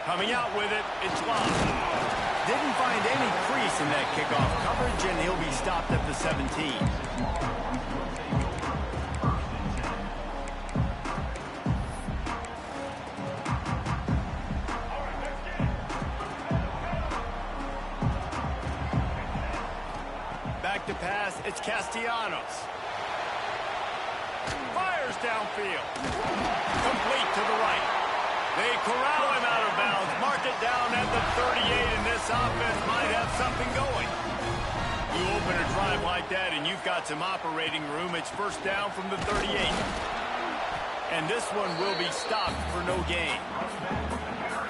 Coming out with it, it's lost. Didn't find any crease in that kickoff coverage, and he'll be stopped at the 17. Back to pass, it's Castellanos. Fires downfield. Complete to the right. They corral him out of bounds. Mark it down at the 38, and this offense might have something going. You open a drive like that, and you've got some operating room. It's first down from the 38. And this one will be stopped for no gain.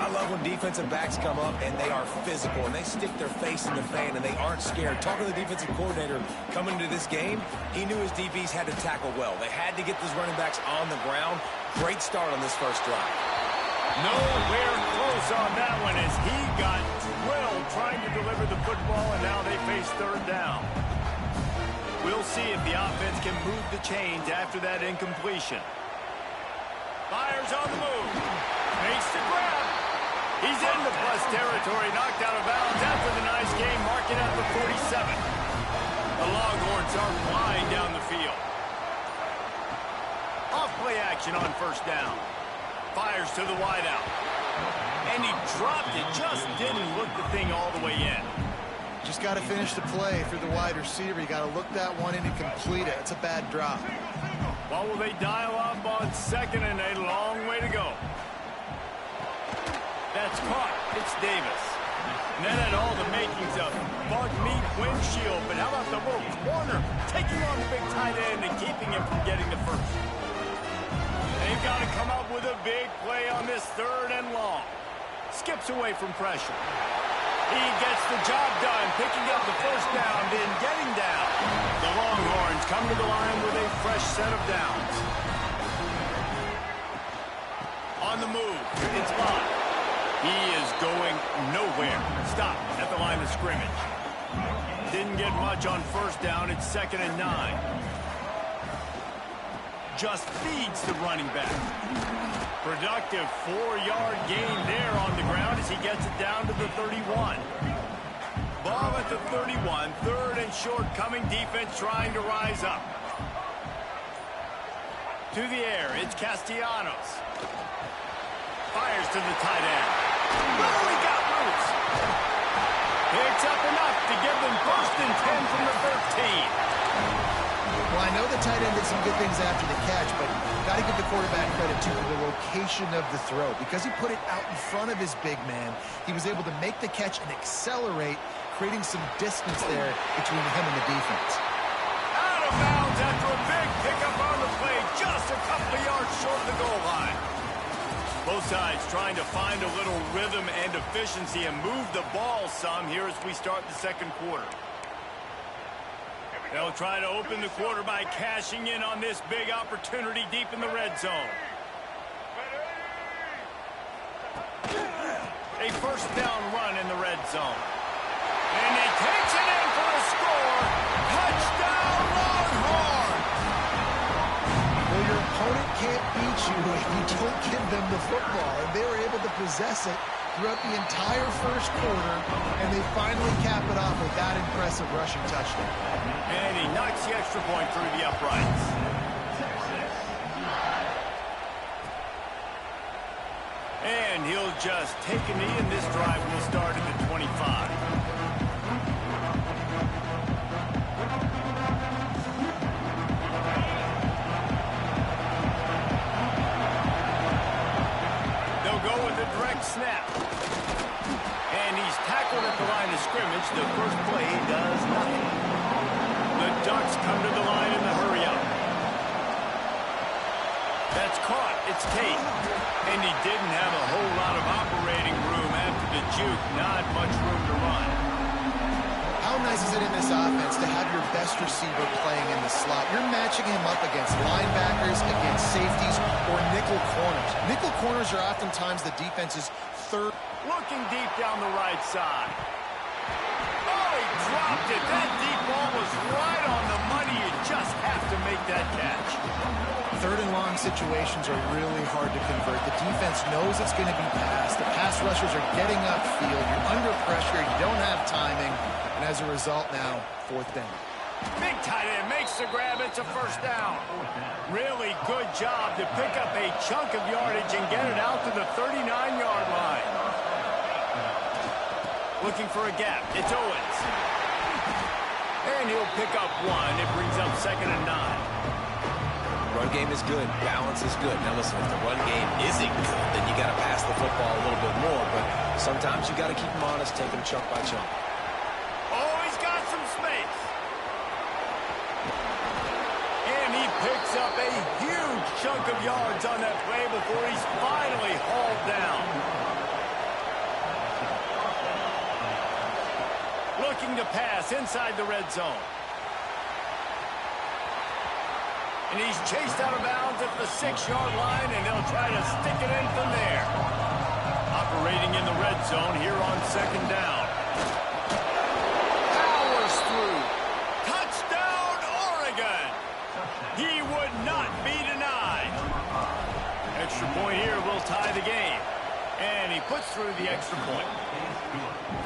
I love when defensive backs come up and they are physical and they stick their face in the fan and they aren't scared. Talking to the defensive coordinator coming into this game, he knew his DBs had to tackle well. They had to get those running backs on the ground. Great start on this first drive. Nowhere close on that one as he got drilled trying to deliver the football, and now they face third down. We'll see if the offense can move the chains after that incompletion. Fires on the move. Makes the grab. He's in the plus territory, knocked out of bounds after the nice game, marking at the 47. The Longhorns are flying down the field. Off-play action on first down. Fires to the wideout. And he dropped it, just didn't look the thing all the way in. Just got to finish the play through the wide receiver. You got to look that one in and complete it. It's a bad drop. Well, will they dial up on second and a long way to go? That's caught. It's Davis. And that had all the makings of bug meat windshield, but how about the little corner taking on the big tight end and keeping him from getting the first? They've got to come up with a big play on this third and long. Skips away from pressure. He gets the job done, picking up the first down, then getting down. The Longhorns come to the line with a fresh set of downs. On the move, it's Lott. He is going nowhere. Stop at the line of scrimmage. Didn't get much on first down. It's 2nd and 9. Just feeds the running back. Productive 4-yard gain there on the ground as he gets it down to the 31. Ball at the 31. Third and short coming. Defense trying to rise up. To the air. It's Castellanos. Fires to the tight end. Oh, he got loose. Picks up enough to give them 1st and 10 from the 13. Well, I know the tight end did some good things after the catch, but got to give the quarterback credit, too, for the location of the throw. Because he put it out in front of his big man, he was able to make the catch and accelerate, creating some distance there between him and the defense. Out of bounds after a big pickup on the play, just a couple of yards short of the goal line. Both sides trying to find a little rhythm and efficiency and move the ball some here as we start the second quarter. They'll try to open the quarter by cashing in on this big opportunity deep in the red zone. A first down run in the red zone. And he takes it in for a score. Touchdown, Longhorns! Well, your opponent can't beat you if you don't give them the football. And they were able to possess it throughout the entire first quarter, and they finally cap it off with that impressive rushing touchdown. And he knocks the extra point through the uprights. And he'll just take a knee, and this drive will start at the 25. They'll go with a direct snap. And he's tackled at the line of scrimmage. The first play does nothing. The Ducks come to the line in the hurry-up. That's caught. It's Tate. And he didn't have a whole lot of operating room after the juke. Not much room to run. How nice is it in this offense to have your best receiver playing in the slot? You're matching him up against linebackers, against safeties, or nickel corners. Nickel corners are oftentimes the defense's third. Looking deep down the right side. Oh, he dropped it. That deep ball was right on the money. You just have to make that catch. Third and long situations are really hard to convert. The defense defense knows it's going to be passed. The pass rushers are getting upfield. You're under pressure. You don't have timing. And as a result now, 4th down. Big tight end makes the grab. It's a first down. Really good job to pick up a chunk of yardage and get it out to the 39-yard line. Looking for a gap. It's Owens. And he'll pick up 1. It brings up 2nd and 9. Run game is good. Balance is good. Now listen, if the run game isn't good, then you got to pass the football a little bit more. But sometimes you got to keep them honest, take them chunk by chunk. Oh, he's got some space. And he picks up a huge chunk of yards on that play before he's finally hauled down. Looking to pass inside the red zone. And he's chased out of bounds at the 6-yard line, and they'll try to stick it in from there. Operating in the red zone here on 2nd down. Powers through. Touchdown, Oregon. He would not be denied. Extra point here will tie the game. And he puts through the extra point.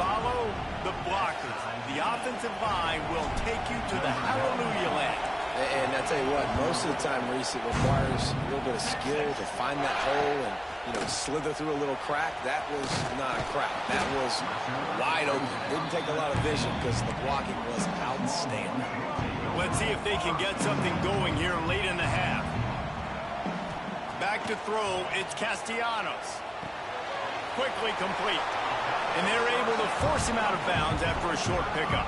Follow the blockers. The offensive line will take you to the hallelujah land. And I tell you what, most of the time, Reese, it requires a little bit of skill to find that hole and, slither through a little crack. That was not a crack. That was wide open. Didn't take a lot of vision because the blocking was outstanding. Let's see if they can get something going here late in the half. Back to throw, it's Castellanos. Quickly complete. And they're able to force him out of bounds after a short pickup.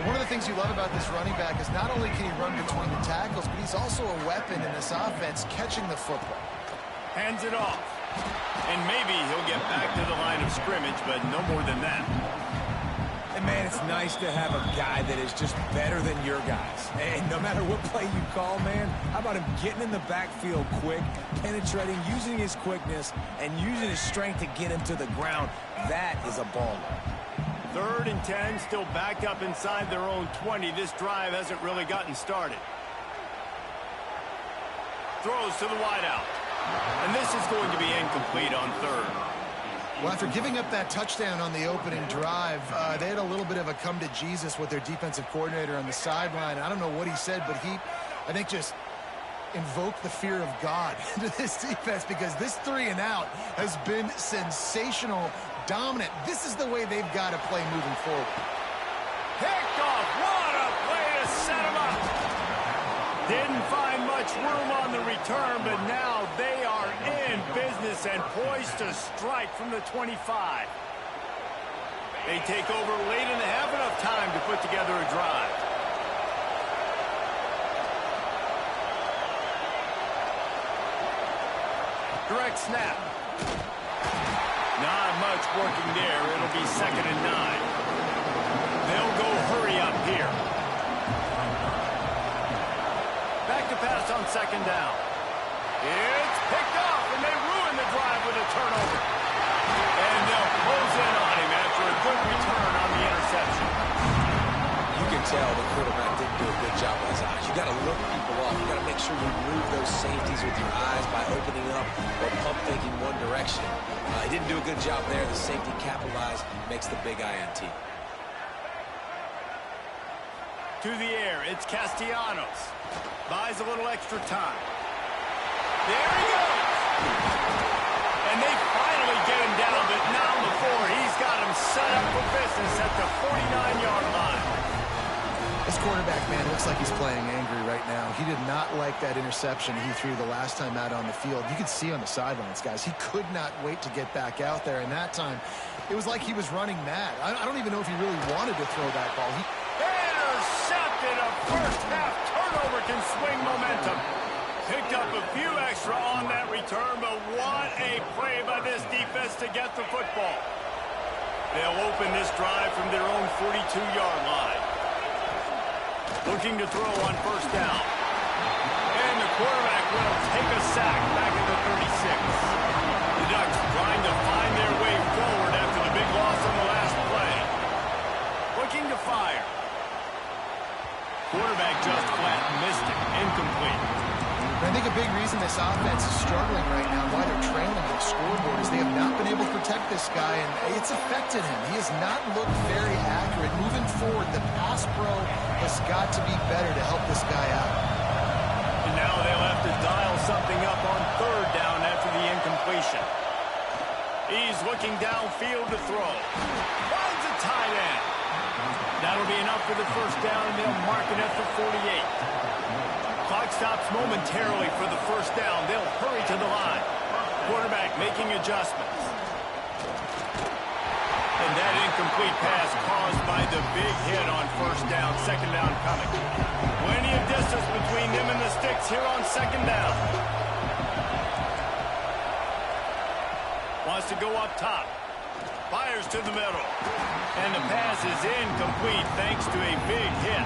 One of the things you love about this running back is not only can he run between the tackles, but he's also a weapon in this offense catching the football. Hands it off. And maybe he'll get back to the line of scrimmage, but no more than that. And, man, it's nice to have a guy that is just better than your guys. And no matter what play you call, man, how about him getting in the backfield quick, penetrating, using his quickness, and using his strength to get him to the ground. That is a baller. 3rd and 10, still backed up inside their own 20. This drive hasn't really gotten started. Throws to the wideout. And this is going to be incomplete on 3rd. Well, after giving up that touchdown on the opening drive, they had a little bit of a come to Jesus with their defensive coordinator on the sideline. I don't know what he said, but he, I think, just invoked the fear of God into this defense because this 3-and-out has been sensational, dominant. This is the way they've got to play moving forward. Picked off. What a play to set him up. Didn't find much room on the return, but now they are in business and poised to strike from the 25. They take over late in the half, enough time to put together a drive. Direct snap. Not much working there. It'll be 2nd and 9. They'll go hurry up here. Back to pass on 2nd down. It's picked off, and they ruin the drive with a turnover. And they'll close in on him after a good return on the interception. You can tell the quarterback didn't do a good job with his eyes. You got to look people off. You got to make sure you move those safeties with your eyes by opening up or pump faking one direction. He didn't do a good job there. The safety capitalized, makes the big INT. To the air, it's Castellanos. Buys a little extra time. There he goes. And they finally get him down, but not before. He's got him set up for business at the 49-yard line. This quarterback, man, looks like he's playing angry right now. He did not like that interception he threw the last time out on the field. You could see on the sidelines, guys, he could not wait to get back out there. And that time, it was like he was running mad. I don't even know if he really wanted to throw that ball. Intercepted. A first-half turnover can swing momentum. Picked up a few extra on that return, but what a play by this defense to get the football. They'll open this drive from their own 42-yard line. Looking to throw on 1st down. And the quarterback will take a sack back at the 36. The Ducks trying to find their way forward after the big loss on the last play. Looking to fire. Quarterback just flat missed it. Incomplete. I think a big reason this offense is struggling right now, why they're trailing and scoring quarters. They have not been able to protect this guy, and it's affected him. He has not looked very accurate. Moving forward, the pass pro has got to be better to help this guy out. And now they'll have to dial something up on third down after the incompletion. He's looking downfield to throw. Finds a tight end. That'll be enough for the first down, and they'll mark it at the 48. Clock stops momentarily for the first down. They'll hurry to the line. Quarterback making adjustments. And that incomplete pass caused by the big hit on first down. Second down coming. Plenty of distance between them and the sticks here on second down. Wants to go up top. Fires to the middle. And the pass is incomplete thanks to a big hit.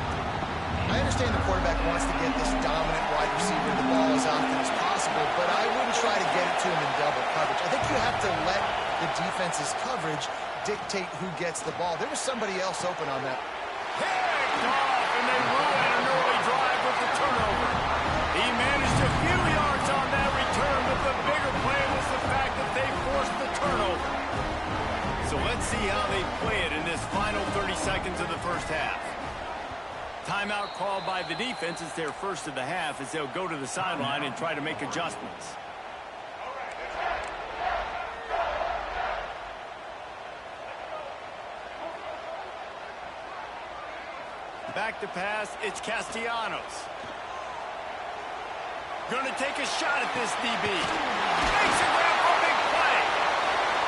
I understand the quarterback wants to get this dominant wide receiver the ball as often as possible, but I wouldn't try to get it to him in double coverage. I think you have to let the defense's coverage dictate who gets the ball. There was somebody else open on that. Picked off, and they ruin an early drive with the turnover. He managed a few yards on that return, but the bigger play was the fact that they forced the turnover. So let's see how they play it in this final 30 seconds of the first half. Timeout called by the defense. It's their first of the half as they'll go to the sideline and try to make adjustments. Back to pass, it's Castellanos. Going to take a shot at this DB. Makes a grab for a big play.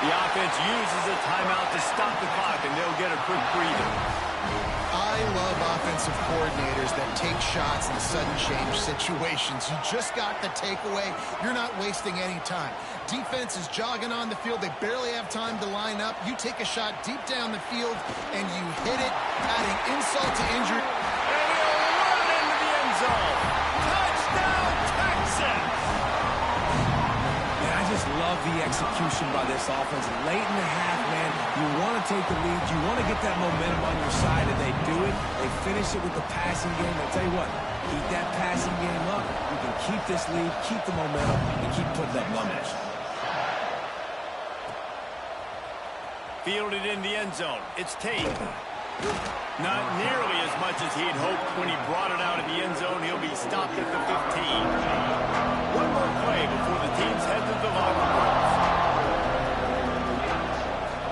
The offense uses a timeout to stop the clock, and they'll get a quick breather. I love offensive coordinators that take shots in sudden change situations. You just got the takeaway. You're not wasting any time. Defense is jogging on the field. They barely have time to line up. You take a shot deep down the field, and you hit it, adding insult to injury. And he'll run into the end zone. Touchdown, Texans! And I just love the execution by this offense. Late in the half, man, you want to take the lead. You want to get that momentum on your side, and they do it. They finish it with the passing game. I'll tell you what, keep that passing game up. You can keep this lead, keep the momentum, and keep putting up numbers. Fielded in the end zone. It's Tate. Not nearly as much as he'd hoped when he brought it out of the end zone. He'll be stopped at the 15. One more play before the teams head to the locker rooms.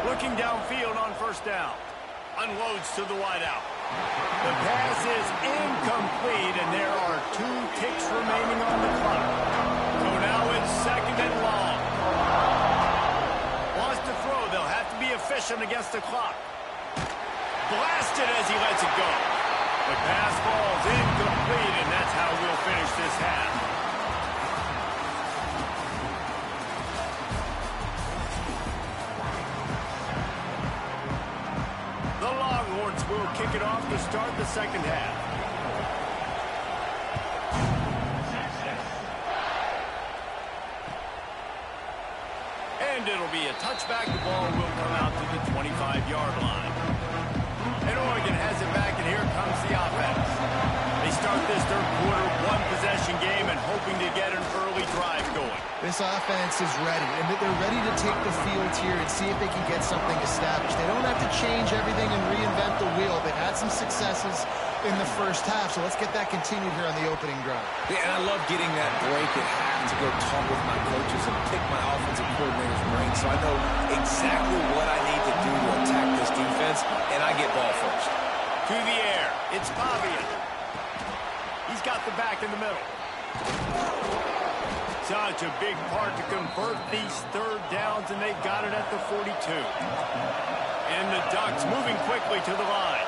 Looking downfield on first down. Unloads to the wideout. The pass is incomplete, and there are 2 ticks remaining on the clock. So now it's second and long. Wants to throw. They'll have to be efficient against the clock. Blasted as he lets it go. The pass falls incomplete, and that's how we'll finish this half. The Longhorns will kick it off to start the second half. And it'll be a touchback. The ball will come out to the 25-yard line. And Oregon has it back, and here comes the offense. They start this third quarter one-possession game and hoping to get an early drive going. This offense is ready, and they're ready to take the field here and see if they can get something established. They don't have to change everything and reinvent the wheel. They've had some successes in the first half, so let's get that continued here on the opening drive. Yeah, and I love getting that break at half to go talk with my coaches and pick my offensive coordinator's brain so I know exactly what I need to do to attack this defense, and I get ball first. To the air, it's Pavia. He's got the back in the middle. Such a big part to convert these third downs, and they got it at the 42. And the Ducks moving quickly to the line.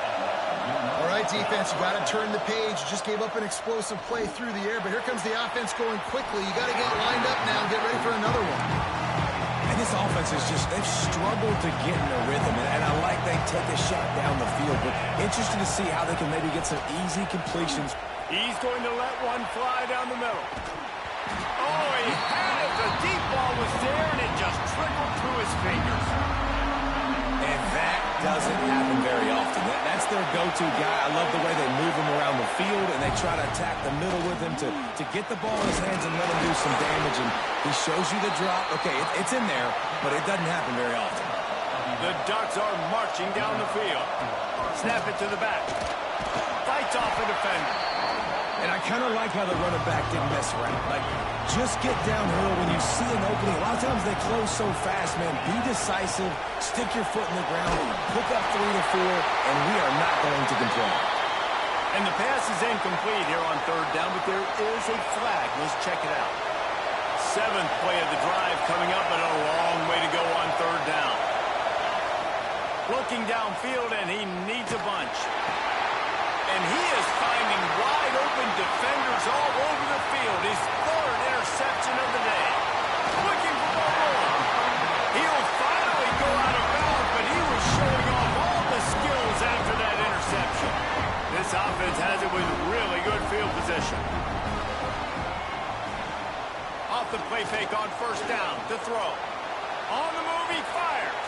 All right, defense, you got to turn the page. You just gave up an explosive play through the air, but here comes the offense going quickly. You got to get lined up now and get ready for another one. And this offense is just, they've struggled to get in a rhythm, and I like they take a shot down the field, but interested to see how they can maybe get some easy completions. He's going to let one fly down the middle. Oh, he had it. The deep ball was there, and it just trickled through his fingers. And that doesn't happen very often. That's That's their go-to guy. I love the way they move him around the field, and they try to attack the middle with him to get the ball in his hands and let him do some damage. And he shows you the drop. Okay, it's in there, but it doesn't happen very often. The Ducks are marching down the field. Snap it to the back. Fights off a defender. And I kind of like how the running back didn't mess around. Like, just get downhill when you see an opening. A lot of times they close so fast, man. Be decisive, stick your foot in the ground, pick up 3 to 4, and we are not going to complain. And the pass is incomplete here on third down, but there is a flag. Let's check it out. 7th play of the drive coming up, but a long way to go on third down. Looking downfield, and he needs a bunch. And he is finding wide open defenders all over the field. His 3rd interception of the day. Looking for more. He'll finally go out of bounds, but he was showing off all the skills after that interception. This offense has it with really good field position. Off the play fake on first down to throw. On the move, he fires.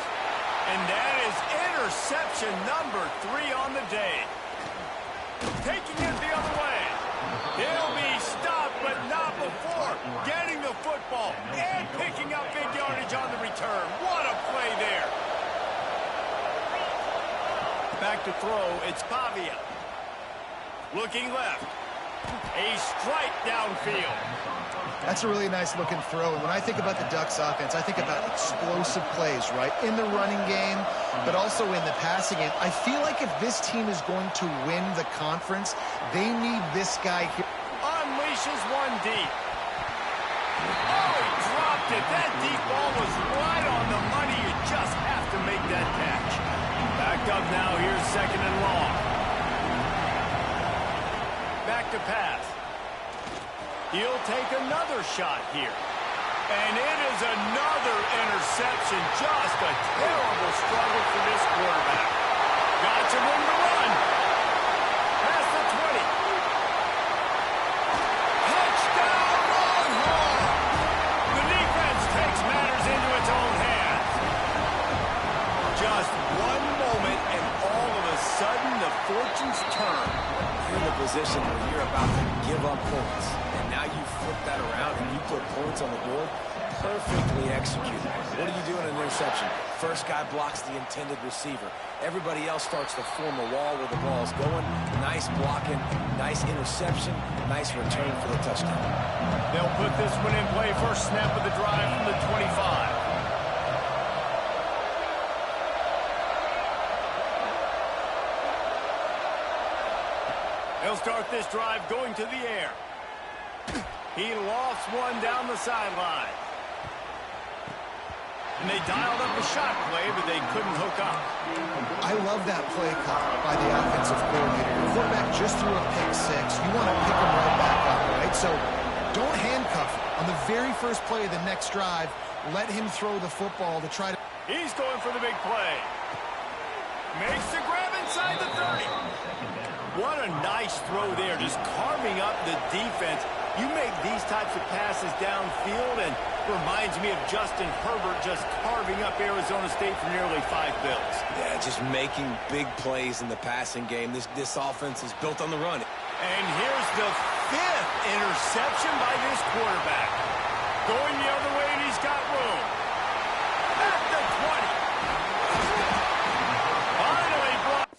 And that is interception number 3 on the day. Taking it the other way. He'll be stopped, but not before getting the football and picking up big yardage on the return. What a play there. Back to throw, it's Pavia. Looking left. A strike downfield. That's a really nice-looking throw. And when I think about the Ducks offense, I think about explosive plays, right? In the running game, but also in the passing game. I feel like if this team is going to win the conference, they need this guy here. Unleashes one deep. Oh, he dropped it. That deep ball was right on the money. You just have to make that catch. Back up now. Here's 2nd and long. Back to pass. He'll take another shot here. And it is another interception. Just a terrible struggle for this quarterback. Got some room to run. Past the 20. Touchdown, Longhorn! The defense takes matters into its own hands. Just one moment, and all of a sudden, the fortunes turn. You're in the position where you're about to give up points. And now you flip that around and you put points on the board. Perfectly executed. What do you do in an interception? First guy blocks the intended receiver. Everybody else starts to form a wall where the ball's going. Nice blocking, nice interception, nice return for the touchdown. They'll put this one in play. First snap of the drive from the 25. They'll start this drive going to the air. He lost one down the sideline. And they dialed up a shot play, but they couldn't hook up. I love that play call by the offensive coordinator. Your quarterback just threw a pick 6. You want to pick him right back up, right? So don't handcuff him. On the very first play of the next drive, let him throw the football to try to... He's going for the big play. Makes the grab inside the 30. What a nice throw there, just carving up the defense. You make these types of passes downfield, and reminds me of Justin Herbert just carving up Arizona State for nearly 5 bills. Yeah, just making big plays in the passing game. This offense is built on the run. And here's the 5th interception by this quarterback. Going the other way, and he's got room. At the 20. Finally blocked.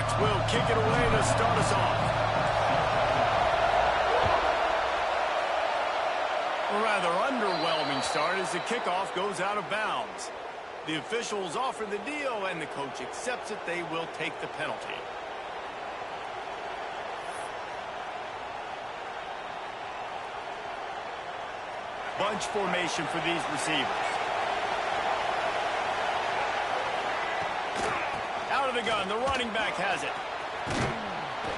Bucks will kick it away to start us off. A rather underwhelming start as the kickoff goes out of bounds. The officials offer the deal, and the coach accepts it. They will take the penalty. Bunch formation for these receivers. Out of the gun, the running back has it.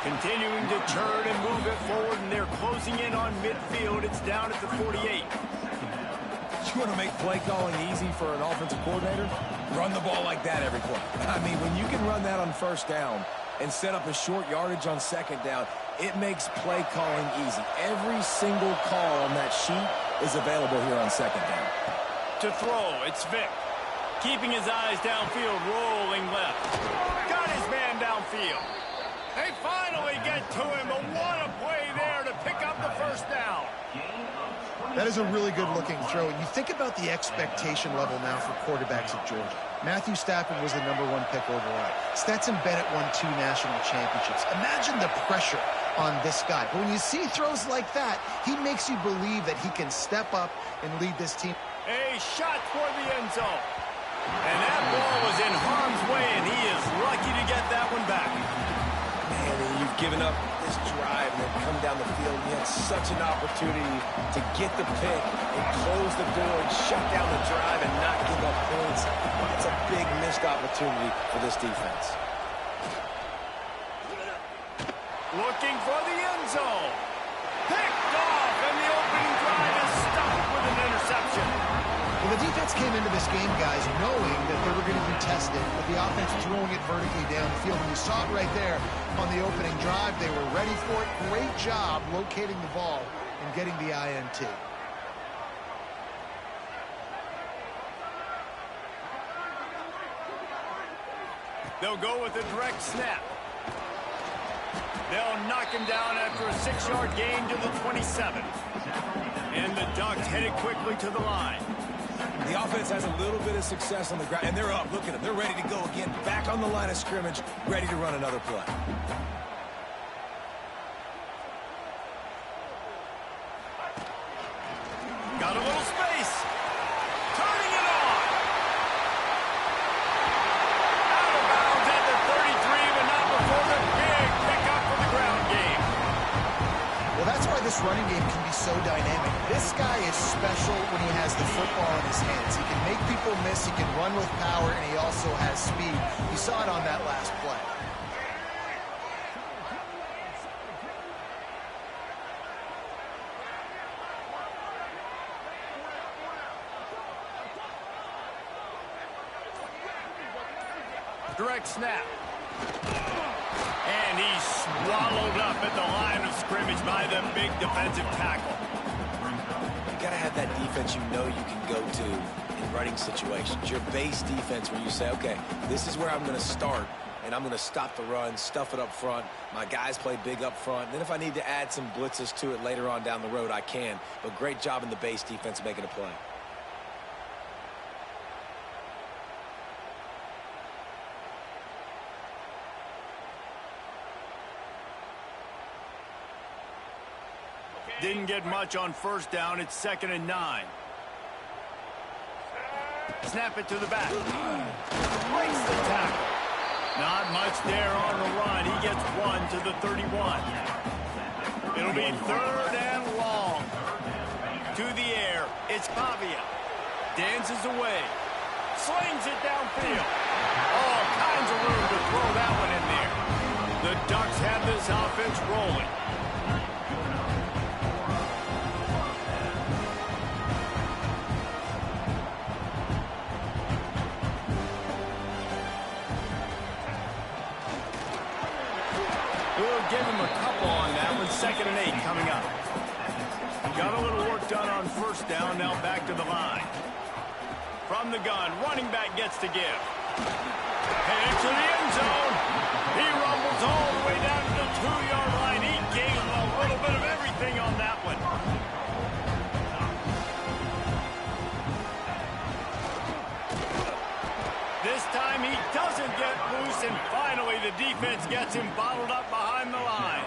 Continuing to turn and move it forward, and they're closing in on midfield. It's down at the 48. You want to make play calling easy for an offensive coordinator? Run the ball like that every play. I mean, when you can run that on first down and set up a short yardage on second down, it makes play calling easy. Every single call on that sheet is available here on second down. To throw, it's Vick. Keeping his eyes downfield, rolling left. Got his man downfield. They finally get to him, but what a play there to pick up the first down. That is a really good-looking throw. And you think about the expectation level now for quarterbacks at Georgia. Matthew Stafford was the #1 pick overall. Stetson Bennett won 2 national championships. Imagine the pressure on this guy. But when you see throws like that, he makes you believe that he can step up and lead this team. A shot toward the end zone. And that ball was in harm's way, and he is lucky to get that one back. Man, you've given up this drive and then come down the field. You had such an opportunity to get the pick and close the door and shut down the drive and not give up points. It's a big missed opportunity for this defense. Looking for the end zone. Picked off, and the opening drive is stopped with an interception. Well, the defense came into this game, guys, knowing that they were going to be tested with the offense throwing it vertically downfield. And you saw it right there on the opening drive. They were ready for it. Great job locating the ball and getting the INT. They'll go with a direct snap. They'll knock him down after a 6-yard gain to the 27. And the Ducks headed quickly to the line. The offense has a little bit of success on the ground, and they're up. Look at them. They're ready to go again. Back on the line of scrimmage, ready to run another play. Got a little space. Turning it on. Out of bounds at the 33, but not before the big pickup for the ground game. Well, that's why this running game can be so dynamic. This guy is special when he has the football in his hands. He can make people miss, he can run with power, and he also has speed. You saw it on that last play. Direct snap. And he's swallowed up at the line of scrimmage by the big defensive tackle. You got to have that defense you know you can go to in running situations. Your base defense where you say, okay, this is where I'm going to start, and I'm going to stop the run, stuff it up front. My guys play big up front. And then if I need to add some blitzes to it later on down the road, I can. But great job in the base defense making a play. Didn't get much on first down. It's 2nd and 9. Snap it to the back. Breaks the tackle. Not much there on the run. He gets 1 to the 31. It'll be 3rd and long. To the air. It's Pavia. Dances away. Slings it downfield. All kinds of room to throw that one in there. The Ducks have this offense rolling. We'll give him a couple on that one. 2nd and 8 coming up. Got a little work done on first down. Now back to the line. From the gun, running back gets to give. Headed to the end zone. He rumbles all the way down to the 2-yard line. He gave a little bit of everything on that one. This time he doesn't get loose, and finally the the defense gets him bottled up behind the line.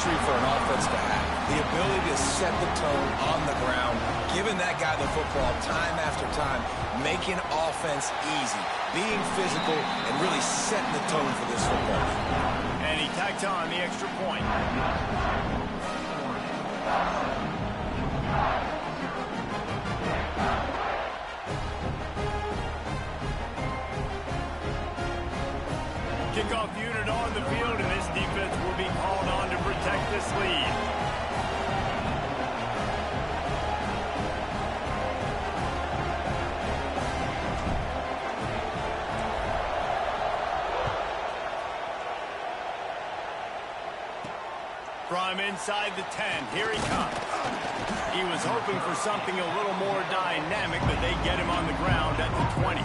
For an offense to have the ability to set the tone on the ground, giving that guy the football time after time, making offense easy, being physical, and really setting the tone for this football game. And he tacked on the extra point. Kickoff unit on the field, and this defense will be called on to protect this lead. From inside the 10, here he comes. He was hoping for something a little more dynamic, but they get him on the ground at the 20.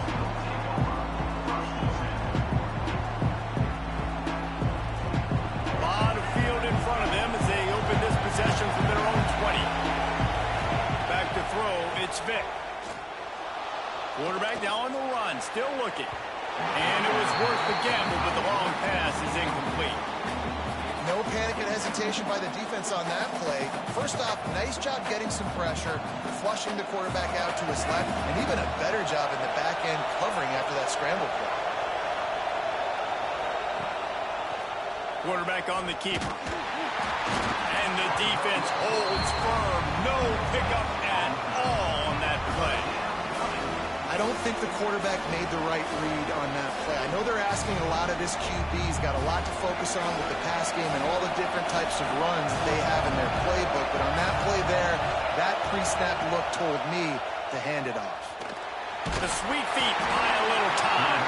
Possession from their own 20. Back to throw, it's Vick. Quarterback now on the run, still looking. And it was worth the gamble, but the long pass is incomplete. No panic and hesitation by the defense on that play. First off, nice job getting some pressure, flushing the quarterback out to his left, and even a better job in the back end covering after that scramble play. Quarterback on the keeper. And the defense holds firm. No pickup at all on that play. I don't think the quarterback made the right read on that play. I know they're asking a lot of this QB. He's got a lot to focus on with the pass game and all the different types of runs that they have in their playbook. But on that play there, that pre-snap look told me to hand it off. The sweet feet buy a little time.